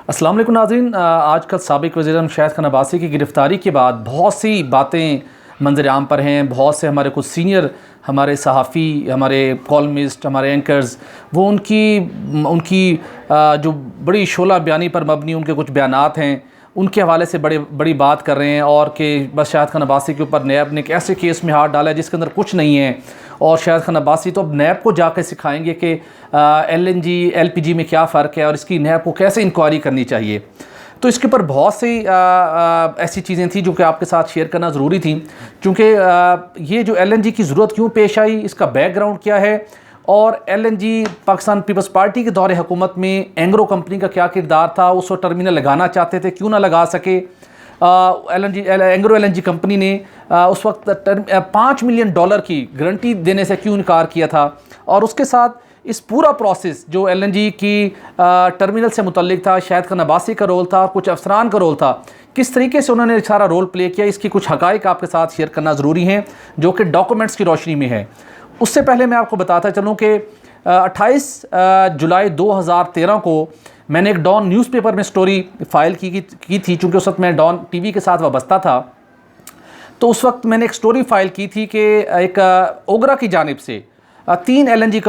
अस्सलाम वालेकुम नाज़रीन। आजकल साबिक़ वज़ीर-ए-आज़म शाहिद खान अब्बासी की गिरफ़्तारी के बाद बहुत सी बातें मंज़र आम पर हैं। बहुत से हमारे कुछ सीनियर हमारे सहाफ़ी, हमारे कॉलमिस्ट, हमारे एंकर्स वो उनकी जो बड़ी शोला बयानी पर मबनी उनके कुछ बयानात हैं, उनके हवाले से बड़ी बात कर रहे हैं और कि बस शाहिद खान अब्बासी के ऊपर नैब ने एक ऐसे केस में हाथ डाला है जिसके अंदर कुछ नहीं है और शाहिद खान अब्बासी तो अब नैब को जाकर सिखाएंगे कि LNG LPG में क्या फ़र्क है और इसकी नैब को कैसे इंक्वायरी करनी चाहिए। तो इसके ऊपर बहुत सी ऐसी चीज़ें थी जो कि आपके साथ शेयर करना ज़रूरी थी, क्योंकि ये जो LNG की ज़रूरत क्यों पेश आई, इसका बैकग्राउंड क्या है और LNG पाकिस्तान पीपल्स पार्टी के दौरे हुकूमत में एंग्रो कंपनी का क्या किरदार था, उसको टर्मिनल लगाना चाहते थे, क्यों ना लगा सके। एंग्रो LNG कंपनी ने उस वक्त $5 मिलियन की गारंटी देने से क्यों इनकार किया था और उसके साथ इस पूरा प्रोसेस जो LNG की टर्मिनल से मुतल्लिक था, शाहिद खान अब्बासी का रोल था, कुछ अफसरान का रोल था, किस तरीके से उन्होंने सारा रोल प्ले किया, इसकी कुछ हक़ाइक़ आपके साथ शेयर करना ज़रूरी है जो कि डॉक्यूमेंट्स की रोशनी में है। उससे पहले मैं आपको बताता चलूँ कि 28 जुलाई 2013 को मैंने एक डॉन न्यूज़पेपर में स्टोरी फाइल की थी, चूँकि उस वक्त मैं डॉन TV के साथ वाबस्ता था। तो उस वक्त मैंने एक स्टोरी फाइल की थी कि एक ओगरा की जानिब से तीन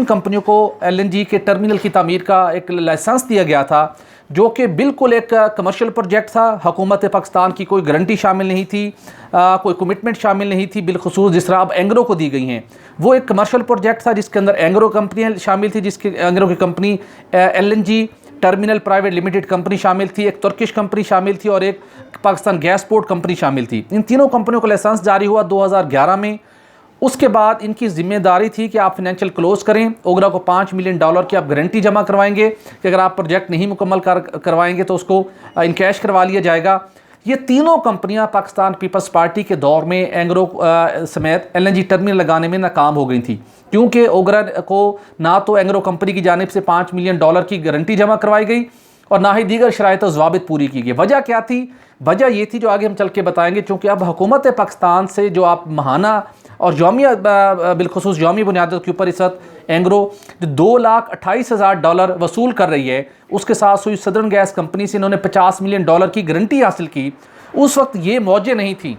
कंपनियों को LNG के टर्मिनल की तामीर का एक लाइसेंस दिया गया था, जो कि बिल्कुल एक कमर्शियल प्रोजेक्ट था। हुकूमत पाकिस्तान की कोई गारंटी शामिल नहीं थी, कोई कमिटमेंट शामिल नहीं थी, बिलखुसूस जिस तरह अब एंग्रो को दी गई हैं। वो एक कमर्शियल प्रोजेक्ट था जिसके अंदर एंग्रो कंपनियाँ शामिल थी, जिसकी एंग्रो की company LNG terminal private limited company शामिल थी, एक तुर्किश कंपनी शामिल थी और एक पाकिस्तान गैस पोर्ट कंपनी शामिल थी। इन तीनों कंपनियों को लाइसेंस जारी हुआ 2011 में। उसके बाद इनकी ज़िम्मेदारी थी कि आप फाइनेंशियल क्लोज़ करें। ओगरा को $5 मिलियन की आप गारंटी जमा करवाएंगे कि अगर आप प्रोजेक्ट नहीं मुकम्मल करवाएंगे तो उसको इन कैश करवा लिया जाएगा। ये तीनों कंपनियां पाकिस्तान पीपल्स पार्टी के दौर में एंग्रो समेत LNG टर्मिनल लगाने में नाकाम हो गई थी, क्योंकि ओगरा को ना तो एंग्रो कंपनी की जानिब से $5 मिलियन की गारंटी जमा करवाई गई और ना ही दीगर शराइत और ज़वाबित पूरी की गई। वजह क्या थी? वजह ये थी जो आगे हम चल के बताएंगे, क्योंकि अब हुकूमत पाकिस्तान से जो आप महाना और यौमिया बिलखुसूस यौमी बुनियादों के ऊपर इस वक्त एंग्रो जो $2,28,000 वसूल कर रही है, उसके साथ हुई सदर्न गैस कंपनी से इन्होंने $50 मिलियन की गारंटी हासिल की। उस वक्त ये मौजें नहीं थी।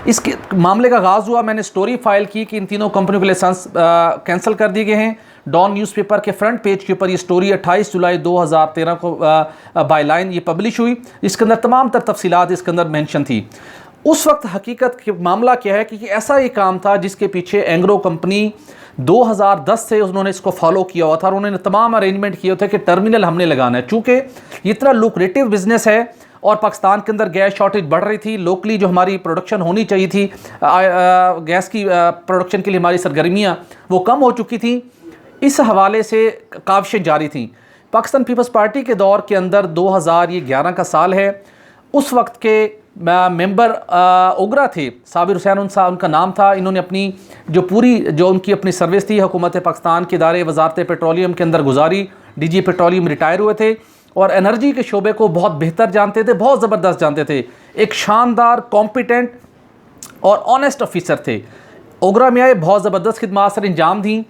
इसके मामले का आगाज़ हुआ, मैंने स्टोरी फाइल की कि इन तीनों कंपनियों के लाइसेंस कैंसिल कर दिए गए हैं। डॉन न्यूज़पेपर के फ्रंट पेज के ऊपर ये स्टोरी 28 जुलाई 2013 को बायलाइन ये पब्लिश हुई। इसके अंदर तमाम तर तफसीलात इसके अंदर मेंशन थी। उस वक्त हकीकत के मामला क्या है कि ऐसा ही काम था जिसके पीछे एंग्रो कंपनी 2010 से उन्होंने इसको फॉलो किया हुआ था और उन्होंने तमाम अरेंजमेंट किए थे कि टर्मिनल हमने लगाना है। चूँकि इतना लुक्रेटिव बिजनेस है और पाकिस्तान के अंदर गैस शॉर्टेज बढ़ रही थी, लोकली जो हमारी प्रोडक्शन होनी चाहिए थी गैस की प्रोडक्शन के लिए हमारी सरगर्मियाँ वो कम हो चुकी थी। इस हवाले से काविशें जारी थी। पाकिस्तान पीपल्स पार्टी के दौर के अंदर 2011 का साल है। उस वक्त के मेंबर ओगरा थे, साबिर हुसैन उनका नाम था। इन्होंने अपनी जो उनकी अपनी सर्विस थी हुकूमत पाकिस्तान के इदारे वजारत पेट्रोलियम के अंदर गुजारी। DG पेट्रोलियम रिटायर हुए थे और एनर्जी के शोबे को बहुत बेहतर जानते थे, बहुत ज़बरदस्त जानते थे। एक शानदार, कॉम्पिटेंट और ऑनेस्ट ऑफिसर थे। ओगरा में आए, बहुत ज़बरदस्त खिदमत सर अंजाम दी।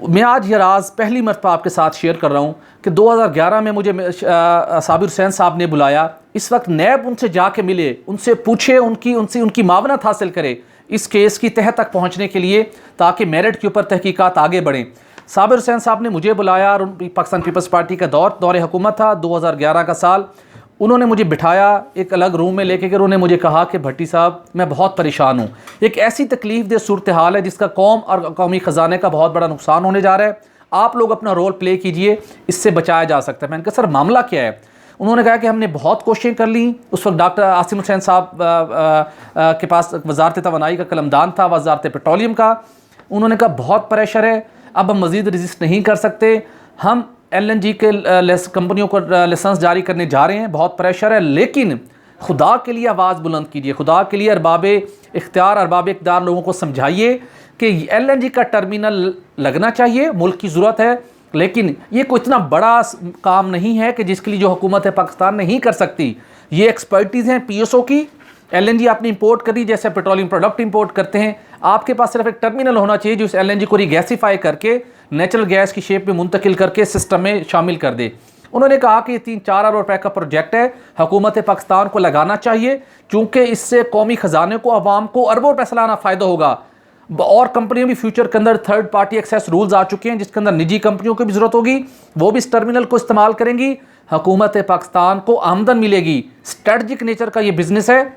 मैं आज ये राज पहली मरतबा आपके साथ शेयर कर रहा हूँ कि 2011 में मुझे साबिर हुसैन साहब ने बुलाया। इस वक्त नैब उनसे जाके मिले, उनसे पूछे, उनकी मावनत हासिल करे इस केस की तह तक पहुँचने के लिए, ताकि मेरिट के ऊपर तहकीकात आगे बढ़ें। साबिर हुसैन साहब ने मुझे बुलाया और पाकिस्तान पीपल्स पार्टी का दौरे हुकूमत था 2011 का साल। उन्होंने मुझे बिठाया एक अलग रूम में लेके, उन्होंने मुझे कहा कि भट्टी साहब मैं बहुत परेशान हूँ, एक ऐसी तकलीफ दे सूरत हाल है जिसका कौम और कौमी ख़जाने का बहुत बड़ा नुकसान होने जा रहा है। आप लोग अपना रोल प्ले कीजिए, इससे बचाया जा सकता है। मैंने कहा सर मामला क्या है? उन्होंने कहा कि हमने बहुत कोशिशें कर ली। उस वक्त डॉक्टर आसिम हुसैन साहब के पास वजारत तवानाई का कलमदान था, वजारत पेट्रोलियम का। उन्होंने कहा बहुत प्रेशर है, अब हम मज़ीद रजिस्ट नहीं कर सकते, हम LNG के कंपनियों को लाइसेंस जारी करने जा रहे हैं, बहुत प्रेशर है, लेकिन खुदा के लिए आवाज़ बुलंद कीजिए, खुदा के लिए अरबाब इख्तियार, अरबाब इक़्तिदार लोगों को समझाइए कि LNG का टर्मिनल लगना चाहिए, मुल्क की ज़रूरत है, लेकिन ये कोई इतना बड़ा काम नहीं है कि जिसके लिए जो हुकूमत पाकिस्तान नहीं कर सकती। ये एक्सपर्टीज़ हैं PSO की। LNG आपने इंपोर्ट करी, जैसे पेट्रोलियम प्रोडक्ट इंपोर्ट करते हैं, आपके पास सिर्फ एक टर्मिनल होना चाहिए जो इस LNG को रिगैसिफाई करके नेचुरल गैस की शेप में मुंतकिल करके सिस्टम में शामिल कर दे। उन्होंने कहा कि ये 3-4 अरब रुपए का प्रोजेक्ट है, हुकूमत पाकिस्तान को लगाना चाहिए क्योंकि इससे कौमी ख़जाने को, अवाम को अरबों रुपए सालाना फ़ायदा होगा। और कंपनियों भी फ्यूचर के अंदर थर्ड पार्टी एक्सेस रूल्स आ चुके हैं जिसके अंदर निजी कंपनियों की भी ज़रूरत होगी, वो भी इस टर्मिनल को इस्तेमाल करेंगी, हुकूमत पाकिस्तान को आमदन मिलेगी। स्ट्रेटजिक नेचर का ये बिज़नेस है।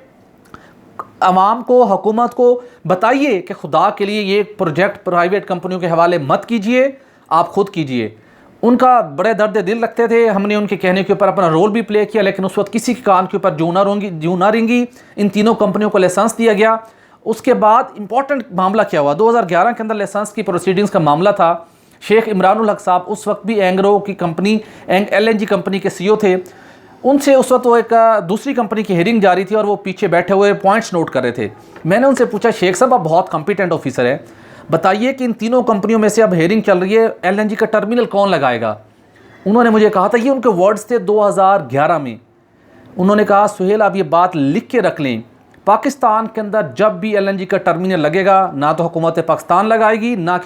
अवाम को, हुकूमत को बताइए कि खुदा के लिए ये प्रोजेक्ट प्राइवेट कंपनियों के हवाले मत कीजिए, आप खुद कीजिए। उनका बड़े दर्द दिल लगते थे, हमने उनके कहने के ऊपर अपना रोल भी प्ले किया, लेकिन उस वक्त किसी के कान के ऊपर जूं ना रेंगी। इन तीनों कंपनियों को लाइसेंस दिया गया। उसके बाद इंपॉर्टेंट मामला क्या हुआ, 2011 के अंदर लाइसेंस की प्रोसीडिंग्स का मामला था। शेख इमरानुल हक साहब उस वक्त भी एंग्रो की कंपनी, LNG कंपनी के CEO थे। उनसे उस वक्त वो एक दूसरी कंपनी की हेयरिंग जारी थी और वो पीछे बैठे हुए पॉइंट्स नोट कर रहे थे। मैंने उनसे पूछा, शेख साहब आप बहुत कॉम्पिटेंट ऑफिसर हैं, बताइए कि इन तीनों कंपनियों में से अब हेयरिंग चल रही है, LNG का टर्मिनल कौन लगाएगा। उन्होंने मुझे कहा था, ये उनके वर्ड्स थे 2011 में। उन्होंने कहा, सुहेल आप ये बात लिख के रख लें, पाकिस्तान के अंदर जब भी LNG का टर्मिनल लगेगा, ना तो हुकूमत पाकिस्तान लगाएगी, ना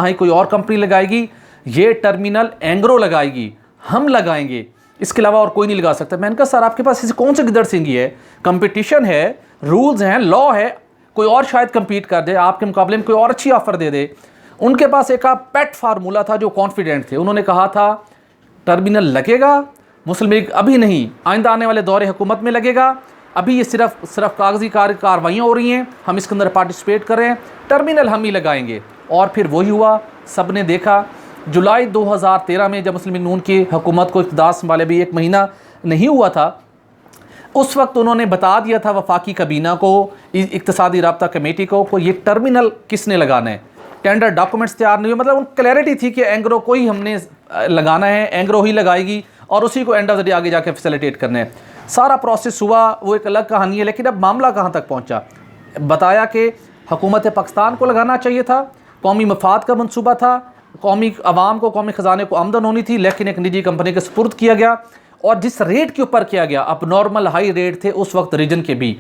ही कोई और कंपनी लगाएगी, ये टर्मिनल एंग्रो लगाएगी, हम लगाएंगे, इसके अलावा और कोई नहीं लगा सकता। मैंने कहा सर आपके पास इसे कौन सी गिदड़ सिंगी है, कंपटीशन है, रूल्स हैं, लॉ है, कोई और शायद compete कर दे, आपके मुकाबले में कोई और अच्छी ऑफ़र दे दे। उनके पास एक पेट फार्मूला था जो कॉन्फिडेंट थे। उन्होंने कहा था टर्मिनल लगेगा, मुस्लिम लीग अभी नहीं, आइंदा आने वाले दौरे हुकूमत में लगेगा, अभी ये सिर्फ कागजी कार्रवाइयाँ हो रही हैं, हम इसके अंदर पार्टिसिपेट कर रहे हैं, टर्मिनल हम ही लगाएंगे। और फिर वही हुआ, सब ने देखा। जुलाई 2013 में जब मुस्लिम लीग नून की हुकूमत को इक़्तिदार संभाले भी 1 महीना नहीं हुआ था, उस वक्त उन्होंने बता दिया था वफाकी काबीना को, इक़्तिसादी राब्ता कमेटी को ये टर्मिनल किसने लगाना है। टेंडर डॉक्यूमेंट्स तैयार नहीं हुए, मतलब उन क्लैरिटी थी कि एंग्रो को ही हमने लगाना है, एंग्रो ही लगाएगी और उसी को एंड ऑफ द डे आगे जाके फैसिलिटेट करना है। सारा प्रोसेस हुआ, वो एक अलग कहानी है। लेकिन अब मामला कहाँ तक पहुँचा, बताया कि हुकूमत पाकिस्तान को लगाना चाहिए था, कौमी मफाद का मनसूबा था, कौमी अवाम को, कौमी ख़जाने को आमदन होनी थी, लेकिन एक निजी कंपनी के सुपुर्द किया गया। और जिस रेट के ऊपर किया गया, अब नॉर्मल हाई रेट थे उस वक्त रीजन के भी,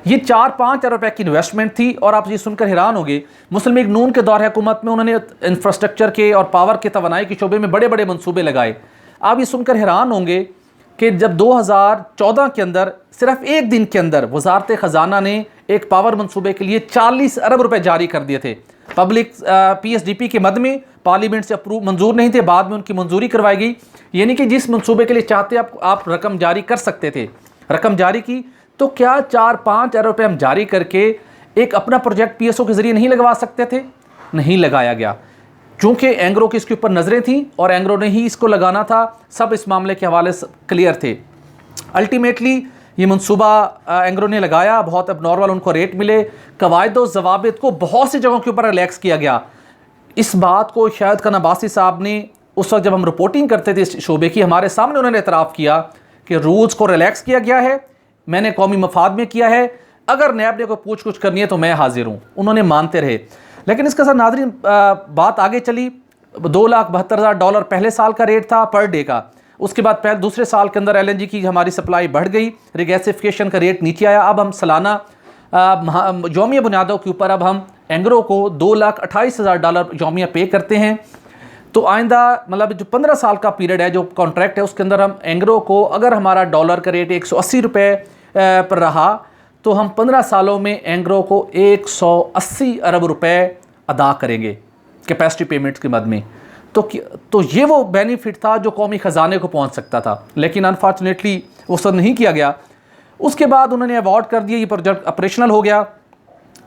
ये 4-5 अरब रुपए की इन्वेस्टमेंट थी। और आप ये सुनकर हैरान होंगे, मुस्लिम लीग नून के दौर हुकूमत में उन्होंने इंफ्रास्ट्रक्चर के और पावर के तवानाई के शोबे में बड़े बड़े मनसूबे लगाए। आप ये सुनकर हैरान होंगे कि जब 2014 के अंदर सिर्फ एक दिन के अंदर वजारत ख़जाना ने एक पावर मनसूबे के लिए 40 अरब रुपए जारी कर दिए थे। पब्लिक PSDP के मद में पार्लियामेंट से मंजूर नहीं थे, बाद में उनकी मंजूरी करवाई गई। यानी कि जिस मंसूबे के लिए चाहते आप रकम जारी कर सकते थे, रकम जारी की। तो क्या 4-5 अरब रुपये हम जारी करके एक अपना प्रोजेक्ट PSO के ज़रिए नहीं लगवा सकते थे? नहीं लगाया गया, चूँकि एंग्रो की इसके ऊपर नज़रें थीं और एंग्रो ने ही इसको लगाना था। सब इस मामले के हवाले से क्लियर थे। अल्टीमेटली ये मनसूबा एंग्रो ने लगाया, बहुत अब उनको रेट मिले, कवायद व ज़वाबित को बहुत सी जगहों के ऊपर रिलैक्स किया गया। इस बात को शायद खान अब्बासी साहब ने उस वक्त जब हम रिपोर्टिंग करते थे इस शोबे की, हमारे सामने उन्होंने एतराफ़ किया कि रूल्स को रिलैक्स किया गया है, मैंने कौमी मफाद में किया है, अगर नैब ने कोई पूछ कुछ करनी है तो मैं हाजिर हूँ। उन्होंने मानते रहे। लेकिन इसके साथ नाज़रीन बात आगे चली। $2,72,000 पहले साल का रेट था पर डे का। उसके बाद दूसरे साल के अंदर LNG की हमारी सप्लाई बढ़ गई, रिगैसिफिकेशन का रेट नीचे आया। अब हम सालाना यौमिया बुनियादों के ऊपर अब हम एंग्रो को $2,28,000 यौमिया पे करते हैं। तो आइंदा मतलब जो 15 साल का पीरियड है, जो कॉन्ट्रैक्ट है, उसके अंदर हम एंग्रो को, अगर हमारा डॉलर का रेट 180 रुपये पर रहा तो हम 15 सालों में एंग्रो को 180 अरब रुपए अदा करेंगे कैपेसिटी पेमेंट्स के मद में। तो ये वो बेनिफिट था जो कौमी ख़जाने को पहुंच सकता था, लेकिन अनफॉर्चुनेटली वो सब नहीं किया गया। उसके बाद उन्होंने अवार्ड कर दिया, ये प्रोजेक्ट ऑपरेशनल हो गया,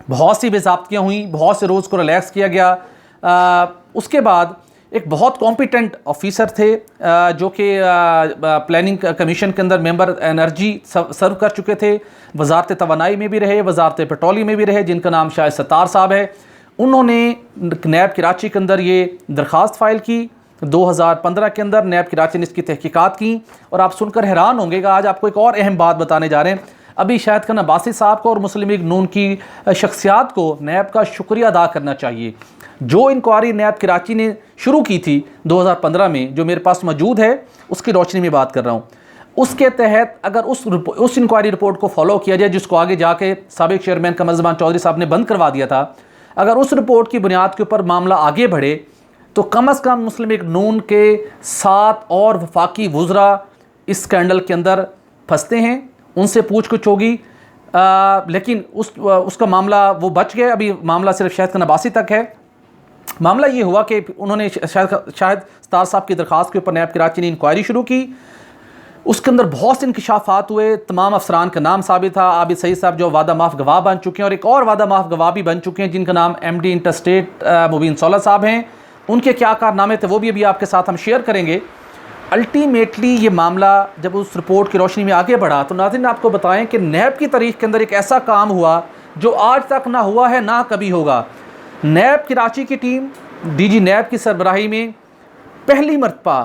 बहुत सी बेज़ाब्तियाँ हुई, बहुत से रोज़ को रिलैक्स किया गया। उसके बाद एक बहुत कॉम्पिटेंट ऑफिसर थे जो कि प्लानिंग कमीशन के अंदर मेंबर एनर्जी सर्व कर चुके थे, वजारत तवानाई में भी रहे, वजारत पेट्रोलियम में भी रहे, जिनका नाम शायद सत्तार साहब है। उन्होंने नैब कराची के अंदर ये दरख्वास्त फ़ाइल की 2015 के अंदर। नैब कराची ने इसकी तहकीकात की और आप सुनकर हैरान होंगे कि आज आपको एक और अहम बात बताने जा रहे हैं। अभी शायद खान अब्बासी साहब को और मुस्लिम लीग नून की शख्सियात को नैब का शुक्रिया अदा करना चाहिए। जो इंक्वायरी नैब कराची ने शुरू की थी 2015 में, जो मेरे पास मौजूद है, उसकी रोशनी में बात कर रहा हूँ। उसके तहत अगर उस इंक्वायरी रिपोर्ट को फॉलो किया जाए, जिसको आगे जाके साबिक चेयरमैन कमर ज़मान चौधरी साहब ने बंद करवा दिया था, अगर उस रिपोर्ट की बुनियाद के ऊपर मामला आगे बढ़े तो कम अज़ कम मुस्लिम लीग नून के 7 और वफाकी वुज़रा इस स्कैंडल के अंदर फंसते हैं, उनसे पूछ कुछ होगी। लेकिन उसका मामला वो बच गए। अभी मामला सिर्फ शाहिद खान अब्बासी तक है। मामला ये हुआ कि उन्होंने शाहिद सत्तार साहब की दरख्वास्त के ऊपर नैब कराची ने इंक्वायरी शुरू की। उसके अंदर बहुत से इंकशाफात हुए, तमाम अफसरान का नाम साबित था। आबिद सईद साहब जो वादा माफ़ गवाह बन चुके हैं और एक और वादा माफ़ गवाह भी बन चुके हैं जिनका नाम MD इंटरस्टेट मुबीन सौलत साहब हैं। उनके क्या कारनामे थे वो भी अभी आपके साथ हम शेयर करेंगे। अल्टीमेटली ये मामला जब उस रिपोर्ट की रोशनी में आगे बढ़ा तो नाज़रीन आपको बताएं कि नैब की तारीख के अंदर एक ऐसा काम हुआ जो आज तक ना हुआ है ना कभी होगा। नैब कराची की टीम DG नैब की सरबराही में पहली मरतबा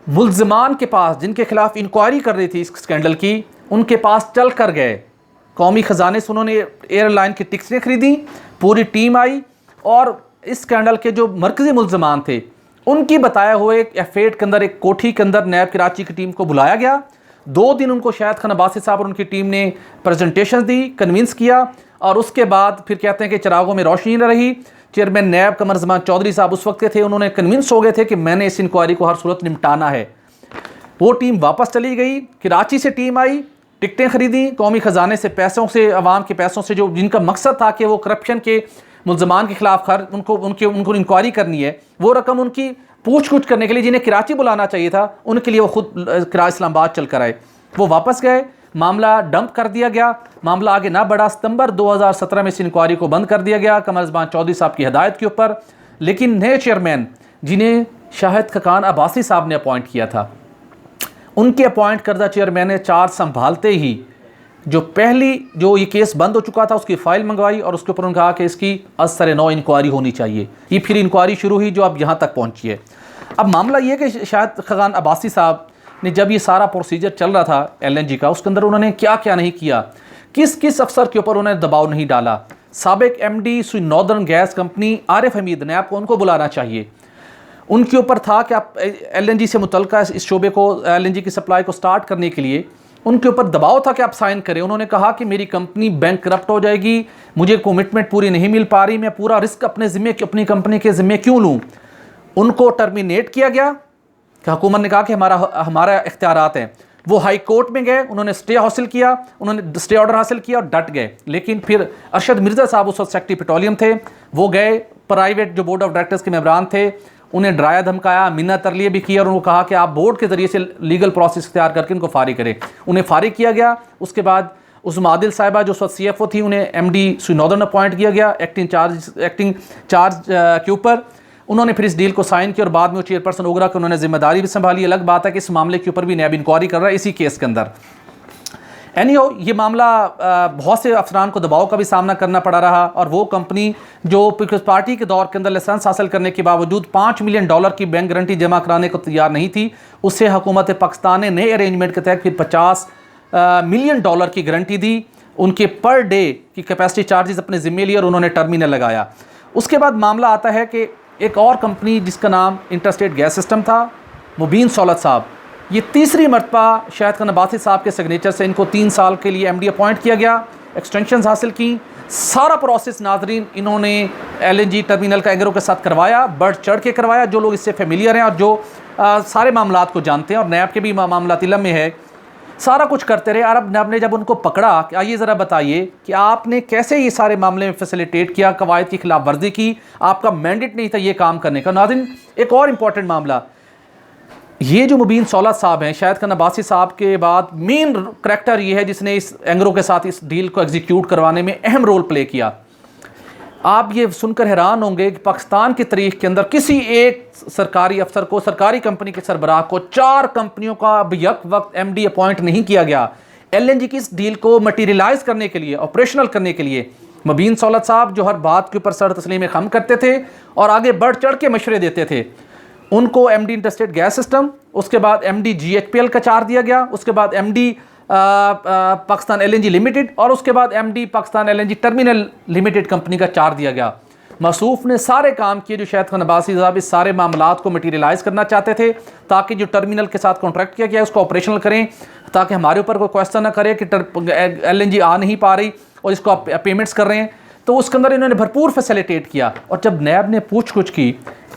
मुल्ज़िमान के पास, जिनके खिलाफ इंक्वायरी कर रही थी इस स्कैंडल की, उनके पास चल कर गए। कौमी ख़जाने से उन्होंने एयरलाइन की टिकटें ख़रीदी, पूरी टीम आई और इस स्कैंडल के जो मरकज़ी मुल्ज़िमान थे उनकी बताए हुए एफेड के अंदर एक कोठी के अंदर नैब कराची की टीम को बुलाया गया। 2 दिन उनको शाहिद खान अब्बासी साहब और उनकी टीम ने प्रेजेंटेशन दी, कन्विंस किया और उसके बाद फिर कहते हैं कि चिरागों में रोशनी न रही। चेयरमैन नैब कमर ज़मान चौधरी साहब उस वक्त के थे, उन्होंने कन्विंस हो गए थे कि मैंने इस इंक्वायरी को हर सूरत निपटाना है। वो टीम वापस चली गई, कराची से टीम आई, टिकटें खरीदी, कौमी ख़जाने से पैसों से, अवाम के पैसों से, जो जिनका मकसद था कि वो करप्शन के मुल्ज़मान के खिलाफ खर्च उनको इंक्वायरी करनी है, वो रकम उनकी पूछ कुछ करने के लिए जिन्हें कराची बुलाना चाहिए था उनके लिए वो खुद इस्लामाबाद चल कर आए। वो वापस गए, मामला डंप कर दिया गया, मामला आगे ना बढ़ा। सितंबर 2017 में इस इंक्वायरी को बंद कर दिया गया कमर ज़मान चौधरी साहब की हिदायत के ऊपर। लेकिन नए चेयरमैन जिन्हें शाहिद खान अब्बासी साहब ने अपॉइंट किया था, उनके अपॉइंट करदा चेयरमैन ने चार्ज संभालते ही जो ये केस बंद हो चुका था उसकी फ़ाइल मंगवाई और उसके ऊपर उन्होंने कहा कि इसकी असर नौ इंक्वायरी होनी चाहिए। ये फिर इंक्वायरी शुरू हुई जो अब यहाँ तक पहुँची है। अब मामला ये कि शाहिद खान अब्बासी साहब ने जब ये सारा प्रोसीजर चल रहा था LNG का, उसके अंदर उन्होंने क्या क्या नहीं किया, किस किस अफसर के ऊपर उन्होंने दबाव नहीं डाला। साबिक MD northern gas company Arif Hamid ने आपको उनको बुलाना चाहिए। उनके ऊपर था कि आप LNG से मुतल्लिका इस शोबे को, LNG की सप्लाई को स्टार्ट करने के लिए उनके ऊपर दबाव था कि आप साइन करें। उन्होंने कहा कि मेरी कंपनी बैंक करप्ट हो जाएगी, मुझे कमिटमेंट पूरी नहीं मिल पा रही, मैं पूरा रिस्क अपनी कंपनी के ज़िम्मे क्यों लूँ। उनको टर्मिनेट किया गया कि हुकूमत ने कहा कि हमारा इख्तियारात हैं। वो हाई कोर्ट में गए, उन्होंने स्टे हासिल किया, उन्होंने स्टे ऑर्डर हासिल किया और डट गए। लेकिन फिर अरशद मिर्ज़ा साहब उस वक्त सेक्रेटरी पेट्रोलियम थे, वो गए, प्राइवेट जो बोर्ड ऑफ डायरेक्टर्स के मेंबरान थे उन्हें डराया धमकाया, मिन्नत तरलिए भी किया और उनको कहा कि आप बोर्ड के ज़रिए से लीगल प्रोसेस तैयार करके उनको फारिग करें। उन्हें फारिग किया गया। उसके बाद उस्मा आदिल साहिबा जो उस वक्त CFO थी, उन्हें MD नॉर्दर्न अपॉइंट किया गया एक्टिंग चार्ज के ऊपर। उन्होंने फिर इस डील को साइन किया और बाद में वो चेयरपर्सन ओगरा के उन्होंने जिम्मेदारी भी संभाली। अलग बात है कि इस मामले के ऊपर भी नैब इंक्वायरी कर रहा है इसी केस के अंदर। एनीहो ये मामला बहुत से अफसरान को दबाव का भी सामना करना पड़ा रहा और वो कंपनी जो पीपल्स पार्टी के दौर के अंदर लाइसेंस हासिल करने के बावजूद $5 मिलियन की बैंक गारंटी जमा कराने को तैयार नहीं थी, उससे हुकूमत पाकिस्तान ने नए अरेंजमेंट के तहत फिर $50 मिलियन की गारंटी दी। उनके पर डे की कैपेसिटी चार्जेस अपने ज़िम्मे लिए और उन्होंने टर्मिनल लगाया। उसके बाद मामला आता है कि एक और कंपनी जिसका नाम इंटरस्टेट गैस सिस्टम था, मुबीन सौलत साहब, ये तीसरी मरतबा शाहिद खान अब्बासी साहब के सिग्नेचर से इनको 3 साल के लिए MD अपॉइंट किया गया, एक्सटेंशन हासिल की। सारा प्रोसेस नाजरीन इन्होंने LNG टर्मिनल का एग्रो के साथ करवाया, बढ़ चढ़ के करवाया। जो लोग इससे फेमिलियर हैं और जो सारे मामलात को जानते हैं और नैब के भी मामलात इल्म में है, सारा कुछ करते रहे। और अब नैब ने जब उनको पकड़ा, आइए ज़रा बताइए कि आपने कैसे ये सारे मामले में फैसिलिटेट किया, कवायद की खिलाफ वर्जी की, आपका मैंडेट नहीं था ये काम करने का। नाज़रीन एक और इम्पॉर्टेंट मामला, ये जो मुबीन सौलत साहब हैं, शाहिद खान अब्बासी साहब के बाद मेन करैक्टर ये है जिसने इस एंग्रो के साथ इस डील को एग्जीक्यूट करवाने में अहम रोल प्ले किया। आप ये सुनकर हैरान होंगे कि पाकिस्तान की तारीख के अंदर किसी एक सरकारी अफसर को, सरकारी कंपनी के सरबराह को 4 कंपनियों का यक वक्त MD अपॉइंट नहीं किया गया LNG की इस डील को मटीरियलाइज करने के लिए, ऑपरेशनल करने के लिए। मुबीन सौलत साहब जो हर बात के ऊपर सर तस्लीम खम करते थे और आगे बढ़ चढ़ के मशवरे देते थे, उनको MD इंटरस्टेट गैस सिस्टम, उसके बाद MD GHPL का चार्ज दिया गया, उसके बाद MD पाकिस्तान LNG लिमिटेड और उसके बाद MD Pakistan LNG terminal limited company का चार्ज दिया गया। मसूफ ने सारे काम किए जो शाहिद खान अब्बासी साहब इस सारे मामलात को मटीरियलाइज करना चाहते थे, ताकि जो टर्मिनल के साथ कॉन्ट्रैक्ट किया गया उसको ऑपरेशनल करें, ताकि हमारे ऊपर कोई क्वेश्चन ना करे कि LNG आ नहीं पा रही और इसको आप पेमेंट्स कर रहे हैं। तो उसके अंदर इन्होंने भरपूर फैसिलिटेट किया। और जब नैब ने पूछ कुछ की,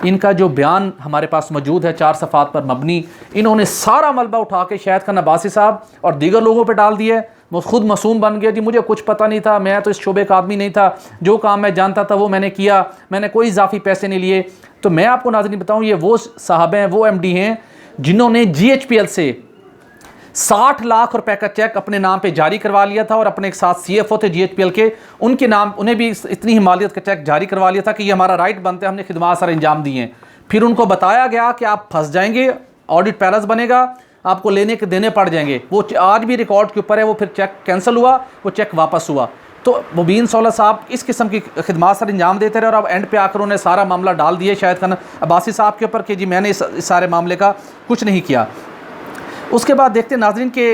इनका जो बयान हमारे पास मौजूद है 4 सफ़ात पर मबनी, इन्होंने सारा मलबा उठा के शाहिद खान अब्बासी साहब और दीगर लोगों पर डाल दिया। वो खुद मासूम बन गया, जी मुझे कुछ पता नहीं था, मैं तो इस शोबे का आदमी नहीं था, जो काम मैं जानता था वो मैंने किया, मैंने कोई इजाफी पैसे नहीं लिए। तो मैं आपको नाज़रीन बताऊं, ये वो साहब हैं, वो MD हैं जिन्होंने GHPL से 60 लाख रुपए का चेक अपने नाम पे जारी करवा लिया था, और अपने एक साथ CFO थे GHPL के, उनके नाम उन्हें भी इतनी हिमालियत का चेक जारी करवा लिया था कि ये हमारा राइट बनता है, हमने खिदमत सर अंजाम दिए हैं। फिर उनको बताया गया कि आप फंस जाएंगे, ऑडिट पैलेस बनेगा, आपको लेने के देने पड़ जाएंगे। वो आज भी रिकॉर्ड के ऊपर है। वो फिर चेक कैंसिल हुआ, वो चेक वापस हुआ। तो मुबीन सौलत साहब इस किस्म की खिदमत सर अंजाम देते रहे, और अब एंड पे आकर उन्हें सारा मामला डाल दिया शाहिद खान अब्बासी साहब के ऊपर कि जी मैंने इस सारे मामले का कुछ नहीं किया। उसके बाद देखते हैं नाजरीन के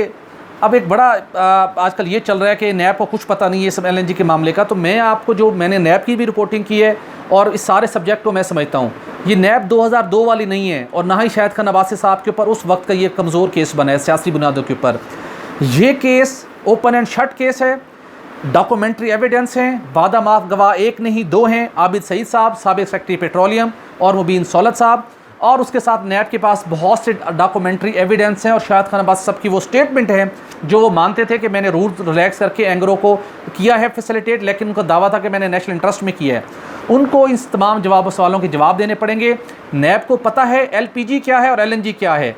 अब एक बड़ा आजकल ये चल रहा है कि नैब को कुछ पता नहीं है सब LNG के मामले का। तो मैं आपको जो मैंने नैब की भी रिपोर्टिंग की है और इस सारे सब्जेक्ट को मैं समझता हूँ, ये नैब 2002 वाली नहीं है, और ना ही शाहिद खान अब्बासी साहब के ऊपर उस वक्त का ये कमज़ोर केस बना है सियासी बुनियादों के ऊपर। ये case open and shut case है, डॉक्यूमेंट्री एविडेंस हैं, वादा माफ गवाह एक नहीं 2 हैं, आबिद सईद साहब साबिक सेक्रेटरी पेट्रोलियम और मुबीन सौलत साहब, और उसके साथ नैब के पास बहुत से डॉक्यूमेंट्री एविडेंस हैं। और शाहिद खान अब्बासी साहब की वो स्टेटमेंट है जो वो मानते थे कि मैंने रूल रिलैक्स करके एंगरों को किया है फैसिलिटेट, लेकिन उनका दावा था कि मैंने नेशनल इंटरेस्ट में किया है। उनको इन तमाम सवालों के जवाब देने पड़ेंगे। नैब को पता है LPG क्या है और LNG क्या है,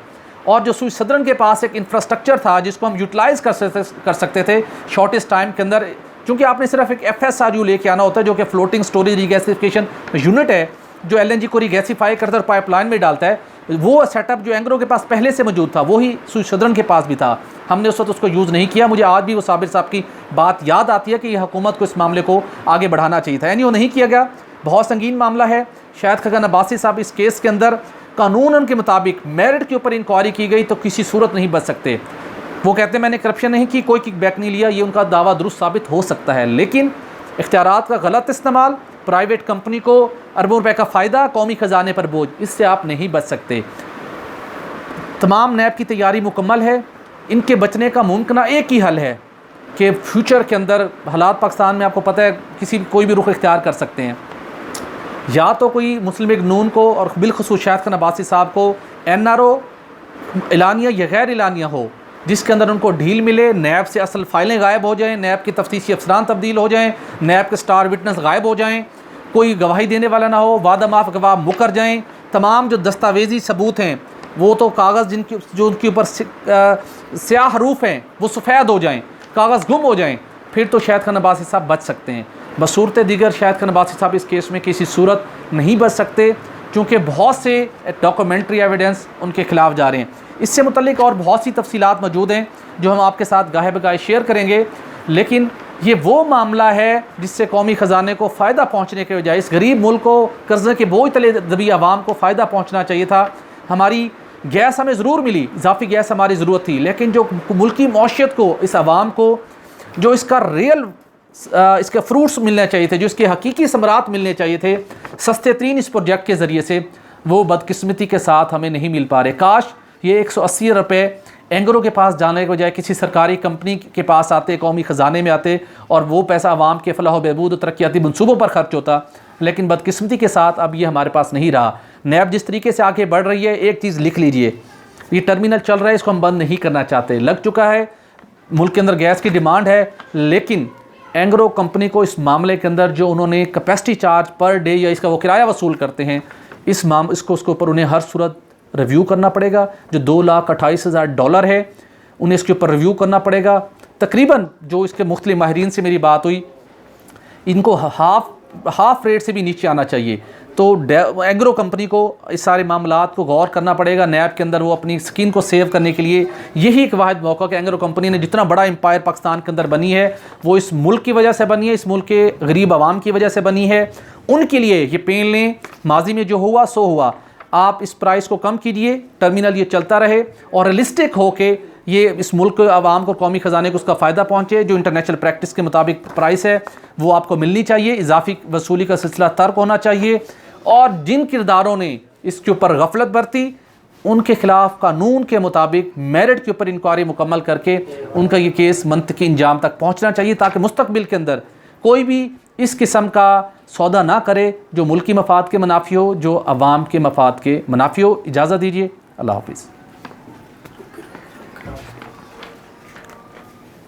और जो सुई सदरन के पास एक इंफ्रास्ट्रक्चर था जिसको हम यूटिलाइज़ कर सकते थे शॉर्टेस्ट टाइम के अंदर, क्योंकि आपने सिर्फ एक FSRU लेके आना होता है जो कि फ्लोटिंग स्टोरेज रिगैसिफिकेशन यूनिट है, जो LNG को रिगैसिफाई करता है और पाइपलाइन में डालता है। वो सेटअप जो एंगरों के पास पहले से मौजूद था वही सुई सदरन के पास भी था, हमने उस वक्त उसको यूज़ नहीं किया। मुझे आज भी वो साबिर साहब की बात याद आती है कि यह हुकूमत को इस मामले को आगे बढ़ाना चाहिए था, यानी वो नहीं किया गया। बहुत संगीन मामला है। शाहिद खान अब्बासी साहब इस केस के अंदर कानून के मुताबिक मेरिट के ऊपर इंक्वायरी की गई तो किसी सूरत नहीं बच सकते। वो कहते हैं मैंने करप्शन नहीं की, कोई किकबैक नहीं लिया, ये उनका दावा दुरुस्त साबित हो सकता है, लेकिन इख्तियारात का गलत इस्तेमाल, प्राइवेट कंपनी को अरबों रुपए का फ़ायदा, कौमी ख़जाने पर बोझ, इससे आप नहीं बच सकते। तमाम नैब की तैयारी मुकम्मल है। इनके बचने का मुमकिन एक ही हल है कि फ्यूचर के अंदर हालात पाकिस्तान में आपको पता है कोई भी रुख इख्तियार कर सकते हैं, या तो कोई मुस्लिम लीग नून को और बिलखुसूस शाहिद खान अब्बासी साहब को NRO एलानिया या गैर एलानिया हो जिसके अंदर उनको ढील मिले, नैब से असल फाइलें गायब हो जाएं, नैब की तफ्तीशी अफसरान तब्दील हो जाएं, नैब के स्टार विटनेस गायब हो जाएं, कोई गवाही देने वाला ना हो, वादा माफ गवाह मुकर जाएं, तमाम जो दस्तावेजी सबूत हैं वो तो कागज़ जो उनके ऊपर स्याह हरूफ हैं वो सफ़ेद हो जाएं, कागज़ गुम हो जाएं, फिर तो शाहिद खान अब्बासी साहब बच सकते हैं। बसूरत दीगर शाहिद खान अब्बासी साहब इस केस में किसी सूरत नहीं बच सकते, क्योंकि बहुत से डॉक्यूमेंट्री एविडेंस उनके खिलाफ जा रहे हैं। इससे मुतल्लिक और बहुत सी तफसीलात मौजूद हैं जो हम आपके साथ गाहे बगाहे शेयर करेंगे, लेकिन ये वो मामला है जिससे कौमी ख़जाने को फ़ायदा पहुँचने के बजाय इस गरीब मुल्क को कर्ज़े के बोझ तले दबी आवाम को फ़ायदा पहुँचना चाहिए था। हमारी गैस हमें ज़रूर मिली, इजाफी गैस हमारी ज़रूरत थी, लेकिन जो मुल्की मौशियत को, इस आवाम को जो इसका रियल इसके फ्रूट्स मिलने चाहिए थे, जो इसके हकीकी समरात मिलने चाहिए थे सस्ते तरीन इस प्रोजेक्ट के ज़रिए से, वो बदकिस्मती के साथ हमें नहीं मिल पा रहे। काश ये 180 रुपये एंगरों के पास जाने के बजाय किसी सरकारी कंपनी के पास आते, कौमी ख़जाने में आते, और वो पैसा आवाम के फलाह बहबूद और तरक्याती मनसूबों पर खर्च होता, लेकिन बदकिस्मती के साथ अब ये हमारे पास नहीं रहा। नैब जिस तरीके से आगे बढ़ रही है, एक चीज़ लिख लीजिए, ये टर्मिनल चल रहा है, इसको हम बंद नहीं करना चाहते। लग चुका है, मुल्क के अंदर गैस की डिमांड है, लेकिन एंग्रो कंपनी को इस मामले के अंदर जो उन्होंने कैपेसिटी चार्ज पर डे या इसका वो किराया वसूल करते हैं, इसको उसके ऊपर उन्हें हर सूरत रिव्यू करना पड़ेगा। जो $2,28,000 है, उन्हें इसके ऊपर रिव्यू करना पड़ेगा। तकरीबन जो इसके मुख्तलिफ माहिरीन से मेरी बात हुई, इनको हाफ रेट से भी नीचे आना चाहिए। तो एग्रो कंपनी को इस सारे मामलात को गौर करना पड़ेगा। नैब के अंदर वो अपनी स्किन को सेव करने के लिए यही एक वाहिद मौका कि एग्रो कंपनी ने जितना बड़ा एम्पायर पाकिस्तान के अंदर बनी है, वो इस मुल्क की वजह से बनी है, इस मुल्क के गरीब आवाम की वजह से बनी है। उनके लिए ये पेन लें, माजी में जो हुआ सो हुआ, आप इस प्राइस को कम कीजिए, टर्मिनल ये चलता रहे और रियलिस्टिक हो के ये इस मुल्क के आवाम को, कौमी ख़जाने को उसका फ़ायदा पहुँचे। जो इंटरनेशनल प्रैक्टिस के मुताबिक प्राइस है वो आपको मिलनी चाहिए। इजाफी वसूली का सिलसिला तर्क होना चाहिए, और जिन किरदारों ने इसके ऊपर गफलत बरती उनके खिलाफ कानून के मुताबिक मेरिट के ऊपर इंक्वायरी मुकम्मल करके उनका ये केस मंतकी इंजाम तक पहुँचना चाहिए, ताकि मुस्तकबिल के अंदर कोई भी इस किस्म का सौदा ना करे जो मुल्की मफाद के मुनाफी हो, जो अवाम के मफाद के मुनाफी हो। इजाज़त दीजिए, अल्लाह हाफिज़।